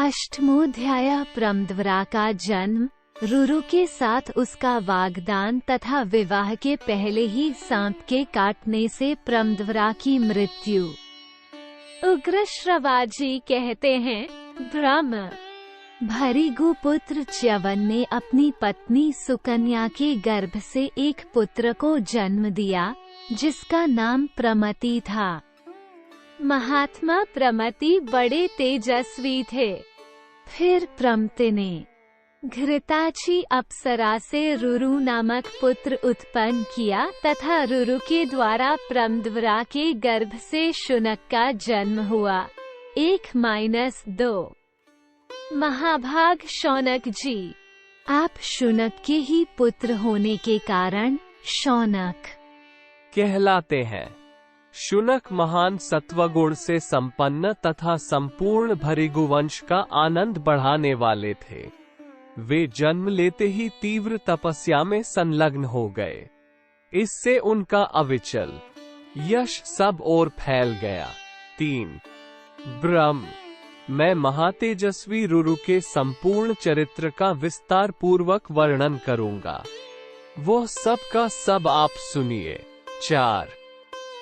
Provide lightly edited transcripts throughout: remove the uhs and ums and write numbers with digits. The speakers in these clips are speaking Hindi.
अष्टमोध्याय प्रमद्वरा का जन्म, रुरु के साथ उसका वागदान तथा विवाह के पहले ही सांप के काटने से प्रमद्वरा की मृत्यु। उग्रश्रवाजी कहते हैं, ब्रह्म भृगु पुत्र च्यवन ने अपनी पत्नी सुकन्या के गर्भ से एक पुत्र को जन्म दिया, जिसका नाम प्रमति था। महात्मा प्रमति बड़े तेजस्वी थे। फिर प्रमति ने घृताची अप्सरा से रुरु नामक पुत्र उत्पन्न किया तथा रुरु के द्वारा प्रमद्वरा के गर्भ से शुनक का जन्म हुआ। 1-2 महाभाग शौनक जी, आप शुनक के ही पुत्र होने के कारण शौनक कहलाते हैं। शुनक महान सत्वगुण से संपन्न तथा संपूर्ण भृगुवंश का आनंद बढ़ाने वाले थे। वे जन्म लेते ही तीव्र तपस्या में संलग्न हो गए। इससे उनका अविचल यश सब ओर फैल गया। 3 ब्रह्म, मैं महातेजस्वी रुरु के संपूर्ण चरित्र का विस्तार पूर्वक वर्णन करूंगा, वो सब का सब आप सुनिए। 4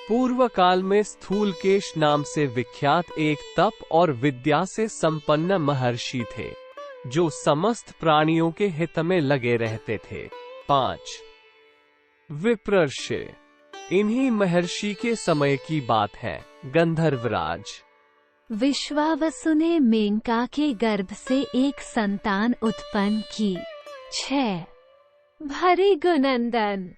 पूर्व काल में स्थूलकेश नाम से विख्यात एक तप और विद्या से संपन्न महर्षि थे, जो समस्त प्राणियों के हित में लगे रहते थे। 5 विप्रर्षि, इन्हीं महर्षि के समय की बात है। गंधर्वराज विश्वावसु ने मेनका के गर्भ से एक संतान उत्पन्न की। 6 भृगुनंदन,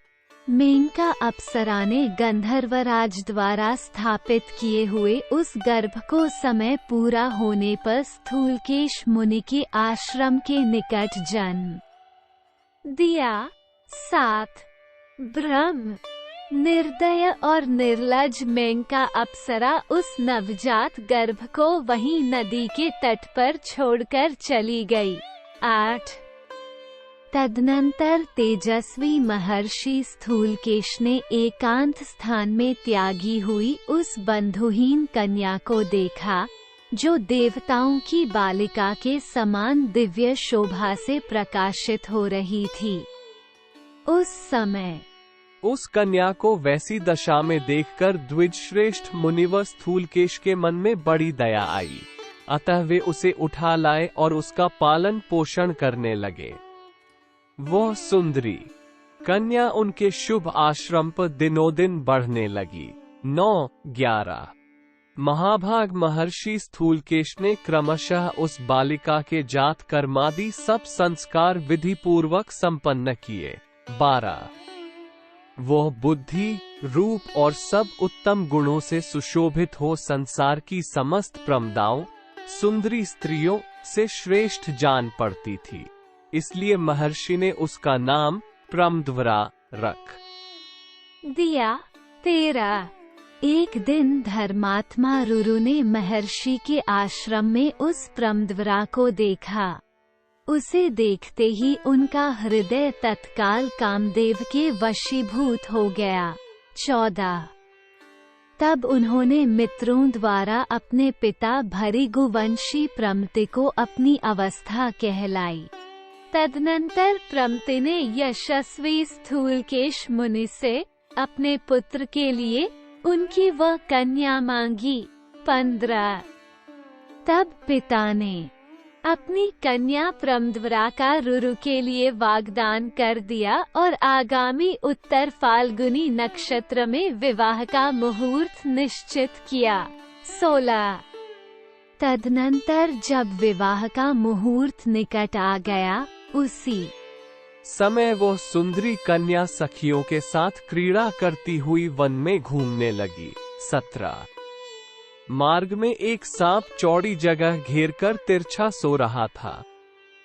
मेनका अप्सरा ने गंधर्वराज द्वारा स्थापित किए हुए उस गर्भ को समय पूरा होने पर स्थूलकेश मुनि के आश्रम के निकट जन्म दिया। 7 ब्रह्म, निर्दय और निर्लज मेनका अप्सरा उस नवजात गर्भ को वहीं नदी के तट पर छोड़कर चली गई। 8 तदनंतर तेजस्वी महर्षि स्थूलकेश ने एकांत स्थान में त्यागी हुई उस बंधुहीन कन्या को देखा, जो देवताओं की बालिका के समान दिव्य शोभा से प्रकाशित हो रही थी। उस समय उस कन्या को वैसी दशा में देखकर द्विजश्रेष्ठ मुनिवर स्थूलकेश के मन में बड़ी दया आई। अतः वे उसे उठा लाए और उसका पालन पोषण करने लगे। वह सुंदरी कन्या उनके शुभ आश्रम पर दिनों-दिन बढ़ने लगी। 9-11 महाभाग महर्षि स्थूलकेश ने क्रमशः उस बालिका के जात कर्मादि सब संस्कार विधि पूर्वक संपन्न किए। 12 वह बुद्धि, रूप और सब उत्तम गुणों से सुशोभित हो संसार की समस्त प्रमदाओं, सुंदरी स्त्रियों से श्रेष्ठ जान पड़ती थी। इसलिए महर्षि ने उसका नाम प्रमद्वरा रख दिया। 13 एक दिन धर्मात्मा रुरु ने महर्षि के आश्रम में उस प्रमद्वरा को देखा। उसे देखते ही उनका हृदय तत्काल कामदेव के वशीभूत हो गया। 14 तब उन्होंने मित्रों द्वारा अपने पिता भृगुवंशी प्रमति को अपनी अवस्था कहलाई। तदनंतर प्रमति ने यशस्वी स्थूलकेश मुनि से अपने पुत्र के लिए उनकी वह कन्या मांगी। 15 तब पिता ने अपनी कन्या प्रमद्वरा का रुरु के लिए वागदान कर दिया और आगामी उत्तर फाल्गुनी नक्षत्र में विवाह का मुहूर्त निश्चित किया। 16 तदनंतर जब विवाह का मुहूर्त निकट आ गया, उसी समय वो सुंदरी कन्या सखियों के साथ क्रीड़ा करती हुई वन में घूमने लगी। 17 मार्ग में एक सांप चौड़ी जगह घेरकर तिरछा सो रहा था।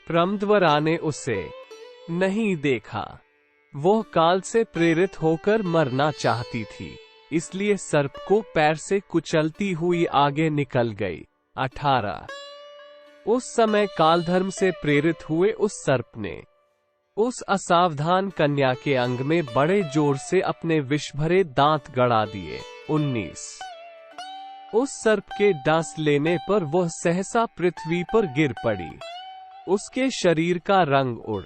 प्रमद्वरा ने उसे नहीं देखा। वो काल से प्रेरित होकर मरना चाहती थी, इसलिए सर्प को पैर से कुचलती हुई आगे निकल गई। 18 उस समय कालधर्म से प्रेरित हुए उस सर्प ने उस असावधान कन्या के अंग में बड़े जोर से अपने विष भरे दांत गड़ा दिए। 19 उस सर्प के डंस लेने पर वह सहसा पृथ्वी पर गिर पड़ी। उसके शरीर का रंग उड़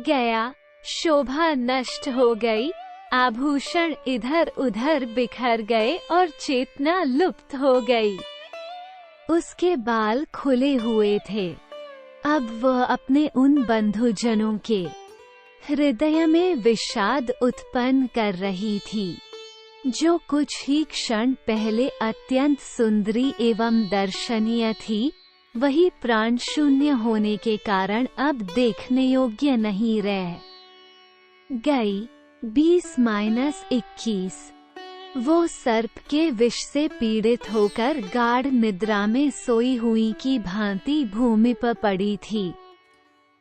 गया, शोभा नष्ट हो गई, आभूषण इधर उधर बिखर गए और चेतना लुप्त हो गई। उसके बाल खुले हुए थे। अब वह अपने उन बंधुजनों के हृदय में विषाद उत्पन्न कर रही थी, जो कुछ ही क्षण पहले अत्यंत सुंदरी एवं दर्शनीय थी। वही प्राण शून्य होने के कारण अब देखने योग्य नहीं रह गई। 20-21 वो सर्प के विष से पीड़ित होकर गाढ़ निद्रा में सोई हुई की भांति भूमि पर पड़ी थी।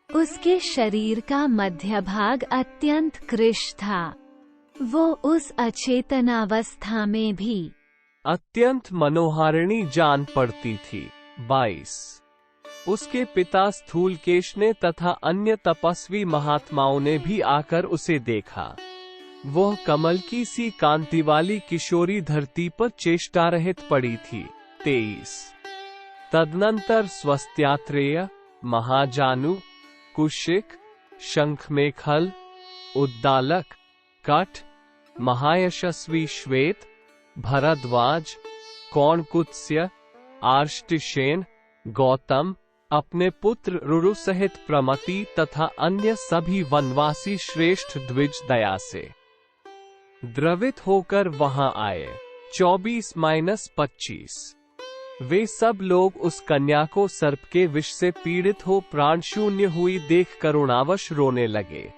उसके शरीर का मध्य भाग अत्यंत कृश था। वो उस अचेतनावस्था में भी अत्यंत मनोहारिणी जान पड़ती थी। 22 उसके पिता स्थूलकेश ने तथा अन्य तपस्वी महात्माओं ने भी आकर उसे देखा। वह कमल की सी कांति वाली किशोरी धरती पर चेष्टारहित पड़ी थी। 23 तदनंतर स्वस्त्यात्रेय, महाजानु, कुशिक, शंखमेखल, उद्दालक, कठ, महायशस्वी श्वेत, भरद्वाज, कौणकुत्स्य, आर्ष्टिशेन, गौतम अपने पुत्र रुरु सहित प्रमति तथा अन्य सभी वनवासी श्रेष्ठ द्विज दया से द्रवित होकर वहां आए। 24-25 वे सब लोग उस कन्या को सर्प के विष से पीड़ित हो प्राण शून्य हुई देख करुणावश रोने लगे।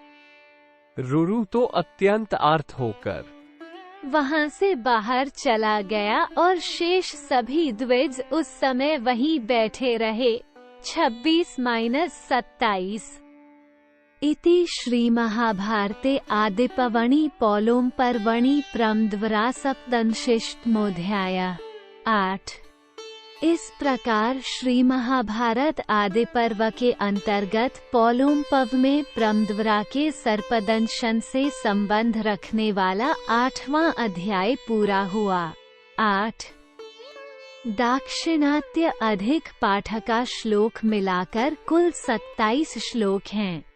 रुरु तो अत्यंत आर्त होकर वहां से बाहर चला गया और शेष सभी द्विज उस समय वहीं बैठे रहे। 26-27 इति श्री महाभारते आदिपर्वणि पौलोम पर्वणि प्रमद्वरा सप्तदशिष्टमोऽध्यायः 8। इस प्रकार श्री महाभारत आदि पर्व के अंतर्गत पौलोम पर्व में प्रमद्वरा के सर्पदंशन से संबंध रखने वाला 8वां अध्याय पूरा हुआ। 8 दाक्षिणात्य अधिक पाठ का श्लोक मिलाकर कुल 27 श्लोक हैं।